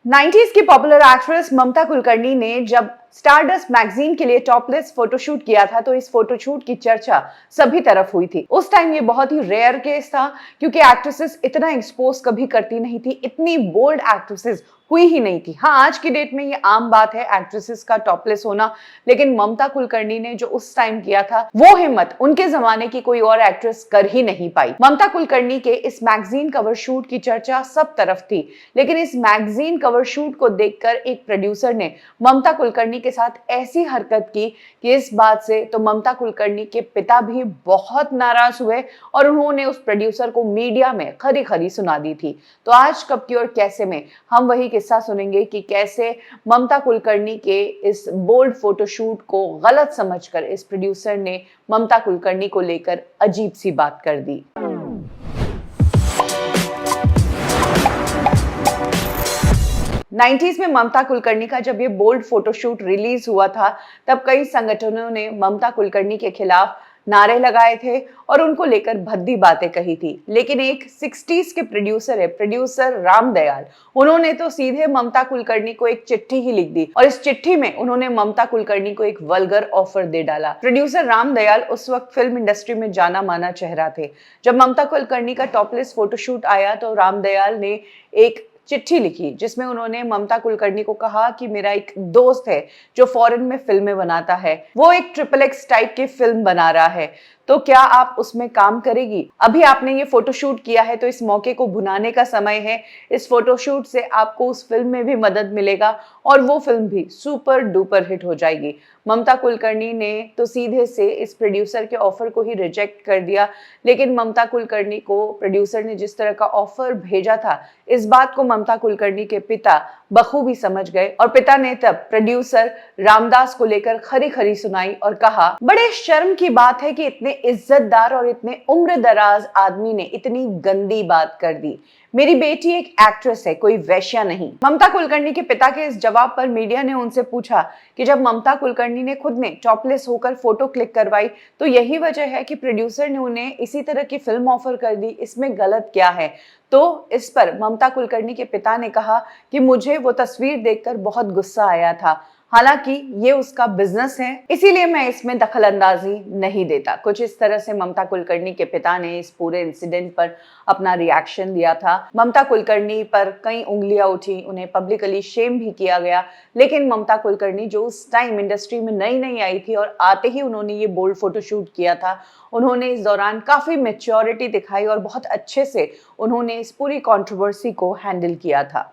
90s की popular actress ममता कुलकर्णी ने जब स्टारडस्ट मैगजीन के लिए टॉपलेस फोटोशूट किया था तो इस फोटोशूट की चर्चा सभी तरफ हुई थी। उस टाइम ये बहुत ही रेयर केस था क्योंकि एक्ट्रेसेस इतना एक्सपोज कभी करती नहीं थी, इतनी बोल्ड एक्ट्रेसेस हुई ही नहीं थी। हाँ, आज की डेट में ये आम बात है एक्ट्रेसेस का टॉपलेस होना, लेकिन ममता कुलकर्णी ने जो उस टाइम किया था वो हिम्मत उनके जमाने की कोई और एक्ट्रेस कर ही नहीं पाई। ममता कुलकर्णी के इस मैगजीन कवर शूट की चर्चा सब तरफ थी, लेकिन इस मैगजीन कवर शूट को देखकर एक प्रोड्यूसर ने ममता कुलकर्णी के साथ ऐसी हरकत की कि इस बात से तो ममता कुलकर्णी के पिता भी बहुत नाराज हुए और उन्होंने उस प्रोड्यूसर को मीडिया में खरी खरी सुना दी थी। तो आज कब की और कैसे में हम वही किस्सा सुनेंगे कि कैसे ममता कुलकर्णी के इस बोल्ड फोटोशूट को गलत समझकर इस प्रोड्यूसर ने ममता कुलकर्णी को लेकर अजीब सी बात कर दी। 90s में ममता कुलकर्णी का जब ये बोल्ड फोटोशूट रिलीज हुआ था, तब कई संगठनों ने ममता कुलकर्णी के खिलाफ नारे लगाए थे और उनको लेकर भद्दी बातें कही थी। लेकिन एक 60s के प्रोड्यूसर राम दयाल, उन्होंने तो सीधे ममता कुलकर्णी को एक चिट्ठी ही लिख दी और इस चिट्ठी में उन्होंने ममता कुलकर्णी को एक वल्गर ऑफर दे डाला। प्रोड्यूसर राम दयाल उस वक्त फिल्म इंडस्ट्री में जाना माना चेहरा थे। जब ममता कुलकर्णी का टॉपलेस फोटोशूट आया तो राम दयाल ने एक चिट्ठी लिखी जिसमें उन्होंने ममता कुलकर्णी को कहा कि मेरा एक दोस्त है जो फॉरेन में फिल्में बनाता है, वो एक XXX टाइप की फिल्म बना रहा है, तो क्या आप उसमें काम करेगी? अभी आपने ये फोटोशूट किया है तो इस मौके को भुनाने का समय है। इस फोटोशूट से आपको उस फिल्म में भी मदद मिलेगा और वो फिल्म भी सुपर डुपर हिट हो जाएगी। ममता कुलकर्णी ने तो सीधे से इस प्रोड्यूसर के ऑफर को ही रिजेक्ट कर दिया, लेकिन ममता कुलकर्णी को प्रोड्यूसर ने जिस तरह का ऑफर भेजा था, इस बात को ममता कुलकर्णी के पिता बखूबी समझ गए और पिता ने तब प्रोड्यूसर रामदास को लेकर खरी खरी सुनाई और कहा, बड़े शर्म की बात है कि इतने इज्जतदार और इतने उम्र दराज आदमी ने इतनी गंदी बात कर दी। मेरी बेटी एक एक्ट्रेस है, कोई वैश्या नहीं। ममता कुलकर्णी के पिता के इस जवाब पर मीडिया ने उनसे पूछा कि जब ममता कुलकर्णी ने खुद ने टॉपलेस होकर फोटो क्लिक करवाई तो यही वजह है कि प्रोड्यूसर ने उन्हें इसी तरह की फिल्म ऑफर कर दी, इसमें गलत क्या है? तो इस पर ममता कुलकर्णी के पिता ने कहा कि मुझे वो तस्वीर देखकर बहुत गुस्सा आया था, हालांकि ये उसका बिजनेस है, इसीलिए मैं इसमें दखल अंदाजी नहीं देता। कुछ इस तरह से ममता कुलकर्णी के पिता ने इस पूरे इंसिडेंट पर अपना रिएक्शन दिया था। ममता कुलकर्णी पर कई उंगलियां उठी, उन्हें पब्लिकली शेम भी किया गया, लेकिन ममता कुलकर्णी जो उस टाइम इंडस्ट्री में नई नई आई थी और आते ही उन्होंने ये बोल्ड फोटोशूट किया था, उन्होंने इस दौरान काफी मैच्योरिटी दिखाई और बहुत अच्छे से उन्होंने इस पूरी कंट्रोवर्सी को हैंडल किया था।